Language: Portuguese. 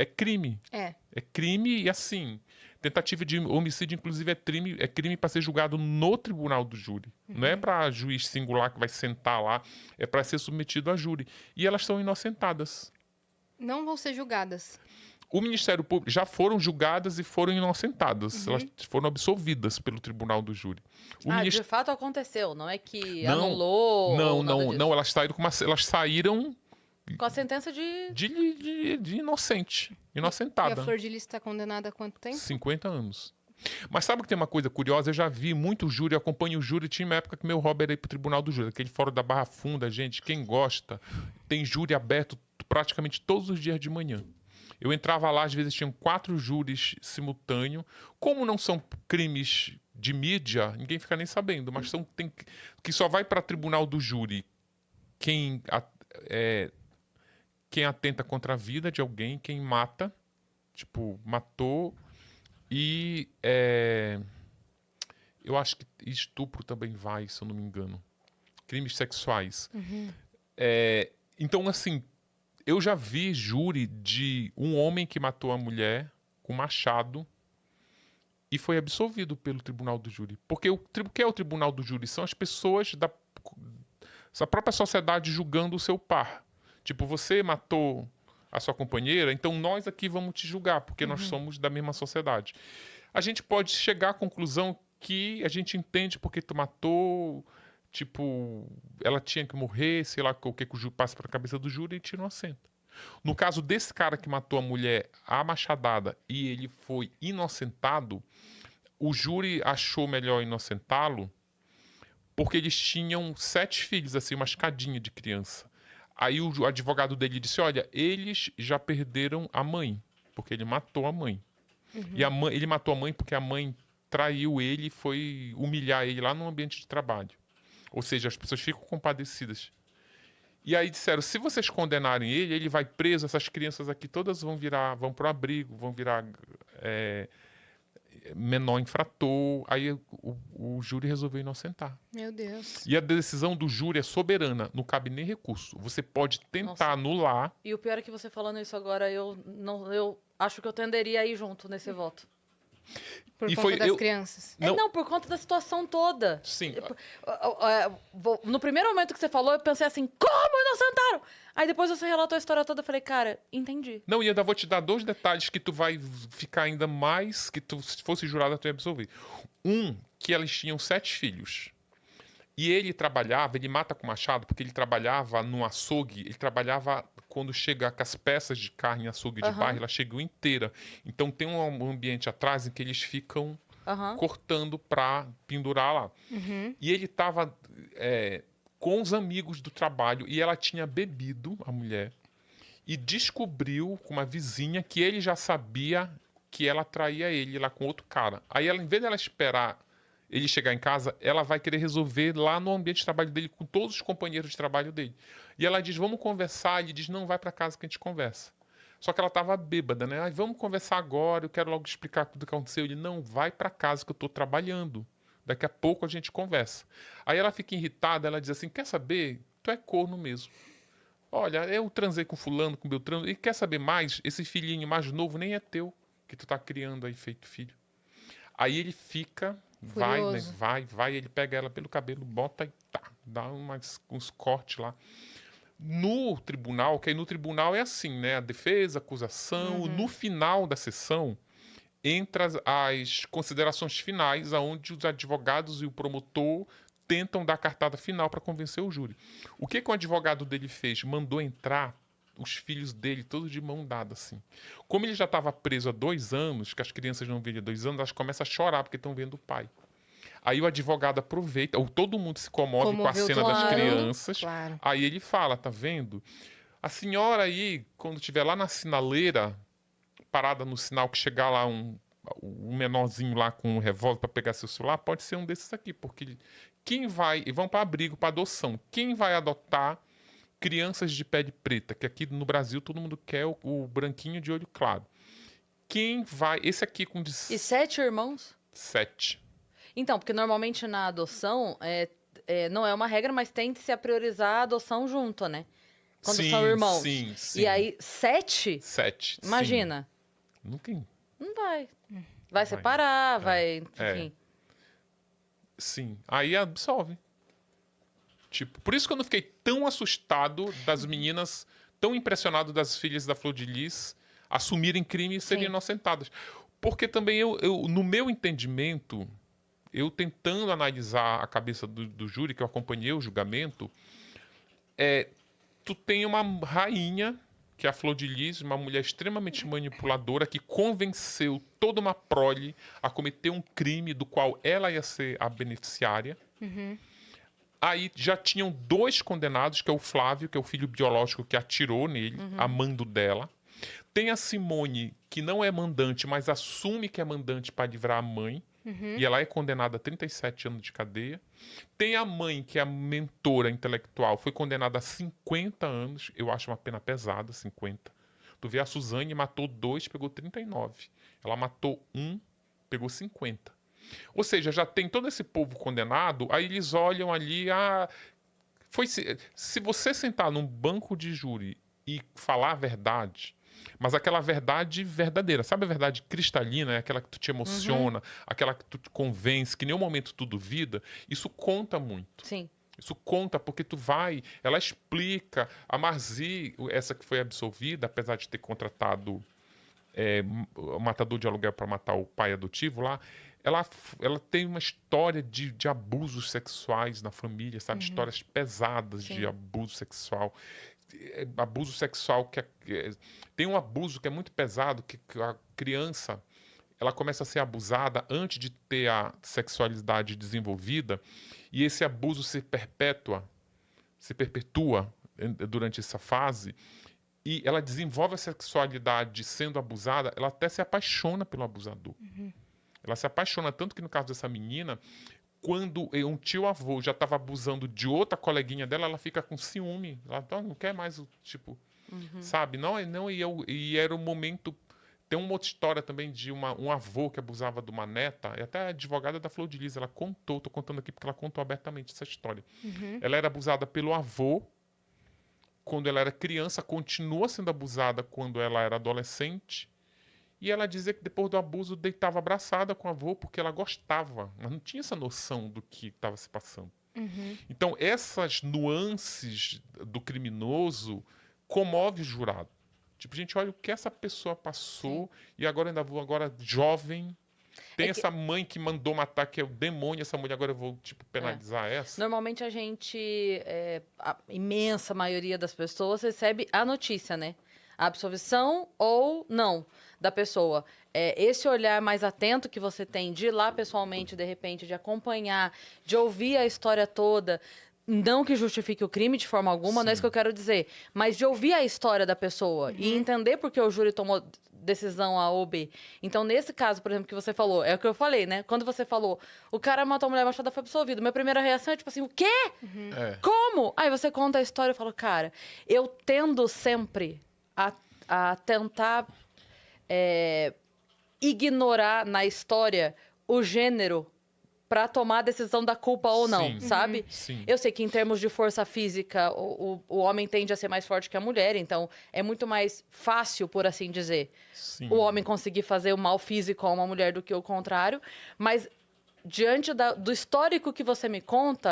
é crime. É. É crime e, assim, tentativa de homicídio, inclusive, é crime para ser julgado no tribunal do júri. Não é para juiz singular que vai sentar lá, é para ser submetido a júri. E elas são inocentadas. Não vão ser julgadas. O Ministério Público já foram julgadas e foram inocentadas. Elas foram absolvidas pelo tribunal do júri. De fato aconteceu, não é que Não, anulou ou nada disso. não, elas saíram elas saíram Com a sentença de inocente, E inocentada. a Flor de Lis está condenada há quanto tempo? 50 anos. Mas sabe que tem uma coisa curiosa? Eu já vi muito júri, eu acompanho o júri. Tinha uma época que meu hobby era ir pro tribunal do júri, aquele fórum da Barra Funda, gente, quem gosta, tem júri aberto praticamente todos os dias de manhã. Eu entrava lá, às vezes tinham 4 júris simultâneos. Como não são crimes de mídia, ninguém fica nem sabendo, mas que só vai para tribunal do júri quem atenta contra a vida de alguém, quem mata, tipo, matou. E eu acho que estupro também vai, se eu não me engano. Crimes sexuais. Então, assim, eu já vi júri de um homem que matou a mulher com machado e foi absolvido pelo tribunal do júri. Porque o que é o tribunal do júri? São as pessoas da própria sociedade julgando o seu par. Tipo, você matou a sua companheira, então nós aqui vamos te julgar, porque nós somos da mesma sociedade. A gente pode chegar à conclusão que a gente entende porque tu matou, tipo, ela tinha que morrer, sei lá o que o júri passa para a cabeça do júri e te inocenta. No caso desse cara que matou a mulher à machadada e ele foi inocentado, o júri achou melhor inocentá-lo porque eles tinham 7 filhos, assim, uma escadinha de criança. Aí o advogado dele disse, olha, eles já perderam a mãe, porque ele matou a mãe. E ele matou a mãe porque a mãe traiu ele e foi humilhar ele lá no ambiente de trabalho. Ou seja, as pessoas ficam compadecidas. E aí disseram, se vocês condenarem ele, ele vai preso, essas crianças aqui todas vão pro abrigo, vão virar menor infrator. Aí o júri resolveu inocentar. Meu Deus. E a decisão do júri é soberana, não cabe nem recurso. Você pode tentar anular. E o pior é que você falando isso agora, eu acho que eu tenderia a ir junto nesse voto. Por conta das crianças. Não, por conta da situação toda. Sim. No primeiro momento que você falou, eu pensei assim, como inocentaram? Aí depois você relatou a história toda, eu falei, cara, entendi. Não, e eu ainda vou te dar 2 detalhes que tu vai ficar ainda mais, que tu, se fosse jurada, tu ia absolver. Que eles tinham 7 filhos. E ele mata com machado, porque ele trabalhava num açougue, ele trabalhava quando chega com as peças de carne em açougue de bairro, ela chegou inteira. Então tem um ambiente atrás em que eles ficam cortando para pendurar lá. E ele estava com os amigos do trabalho e ela tinha bebido, a mulher, e descobriu com uma vizinha que ele já sabia que ela traía ele lá com outro cara. Aí ela, em vez dela esperar ele chegar em casa, ela vai querer resolver lá no ambiente de trabalho dele, com todos os companheiros de trabalho dele. E ela diz, vamos conversar. Ele diz, não, vai para casa que a gente conversa. Só que ela estava bêbada, né? Vamos conversar agora, eu quero logo explicar tudo o que aconteceu. Ele, não, vai para casa que eu estou trabalhando. Daqui a pouco a gente conversa. Aí ela fica irritada, ela diz assim, quer saber? Tu é corno mesmo. Olha, eu transei com fulano, com Beltrano, e quer saber mais? Esse filhinho mais novo nem é teu, que tu tá criando aí, feito filho. Aí ele fica... Furioso. Vai, ele pega ela pelo cabelo, bota e dá uns cortes lá. No tribunal, que aí no tribunal é assim, né? A defesa, a acusação, no final da sessão, entra as considerações finais, onde os advogados e o promotor tentam dar a cartada final para convencer o júri. O que o advogado dele fez? Mandou entrar os filhos dele, todos de mão dada, assim. Como ele já estava preso há 2 anos, que as crianças não vêem há 2 anos, elas começam a chorar porque estão vendo o pai. Aí o advogado aproveita, ou todo mundo se comove com a cena das crianças. Claro. Aí ele fala, tá vendo? A senhora aí, quando estiver lá na sinaleira, parada no sinal, que chegar lá um menorzinho lá com um revólver para pegar seu celular, pode ser um desses aqui, porque quem vai, e vão para abrigo, para adoção, quem vai adotar crianças de pele preta, que aqui no Brasil todo mundo quer o branquinho de olho claro. Quem vai... Esse aqui com... E 7 irmãos? 7. Então, porque normalmente na adoção, não é uma regra, mas tende-se a priorizar a adoção junto, né? Quando Sim, são irmãos. sim, sim. E aí, 7? 7. Imagina. Sim. Nunca. Não vai. Vai separar, vai... Enfim. Sim. Aí absolve. Tipo, por isso que eu não fiquei tão assustado das meninas, tão impressionado das filhas da Flor de Lis assumirem crime e serem inocentadas. Porque também eu, no meu entendimento, eu tentando analisar a cabeça do júri, que eu acompanhei o julgamento, tu tem uma rainha, que é a Flor de Lis, uma mulher extremamente manipuladora, que convenceu toda uma prole a cometer um crime do qual ela ia ser a beneficiária. Aí já tinham 2 condenados, que é o Flávio, que é o filho biológico que atirou nele, amando dela. Tem a Simone, que não é mandante, mas assume que é mandante para livrar a mãe. E ela é condenada a 37 anos de cadeia. Tem a mãe, que é a mentora intelectual, foi condenada a 50 anos. Eu acho uma pena pesada, 50. Tu vê, a Suzane matou 2, pegou 39. Ela matou 1, pegou 50. Ou seja, já tem todo esse povo condenado, aí eles olham ali, se você sentar num banco de júri e falar a verdade, mas aquela verdade verdadeira, sabe a verdade cristalina, aquela que tu te emociona, aquela que tu te convence, que em nenhum momento tu duvida, isso conta muito. Sim. Isso conta porque ela explica, a Marzi, essa que foi absolvida, apesar de ter contratado o matador de aluguel para matar o pai adotivo lá, ela tem uma história de abusos sexuais na família, sabe? Histórias pesadas de abuso sexual. Abuso sexual tem um abuso que é muito pesado, que a criança ela começa a ser abusada antes de ter a sexualidade desenvolvida, e esse abuso se perpetua durante essa fase, e ela desenvolve a sexualidade sendo abusada, ela até se apaixona pelo abusador. Ela se apaixona, tanto que no caso dessa menina, quando um tio-avô já estava abusando de outra coleguinha dela, ela fica com ciúme. Ela não quer mais, sabe? E era um momento... Tem uma outra história também de um avô que abusava de uma neta, e até a advogada da Flor de Lis, ela contou, estou contando aqui porque ela contou abertamente essa história. Ela era abusada pelo avô quando ela era criança, continua sendo abusada quando ela era adolescente, e ela dizia que depois do abuso deitava abraçada com o avô porque ela gostava, mas não tinha essa noção do que estava se passando. Então, essas nuances do criminoso comove o jurado. Tipo, gente, olha o que essa pessoa passou e agora jovem. Tem essa mãe que mandou matar, que é o demônio, essa mulher, agora eu vou, penalizar essa. Normalmente a imensa maioria das pessoas recebe a notícia, né? A absolvição ou não da pessoa. Esse olhar mais atento que você tem de ir lá pessoalmente, de repente, de acompanhar, de ouvir a história toda, não que justifique o crime de forma alguma, não é isso que eu quero dizer, mas de ouvir a história da pessoa e entender por que o júri tomou decisão A ou B. Então, nesse caso, por exemplo, que você falou, é o que eu falei, né? Quando você falou, o cara matou a mulher machada, foi absolvido. Minha primeira reação é tipo assim, o quê? Como? Aí você conta a história e fala, cara, eu tendo sempre a tentar ignorar na história o gênero para tomar a decisão da culpa ou não, sabe? Sim. Eu sei que em termos de força física, o homem tende a ser mais forte que a mulher, então é muito mais fácil, por assim dizer, o homem conseguir fazer o mal físico a uma mulher do que o contrário, mas diante do histórico que você me conta,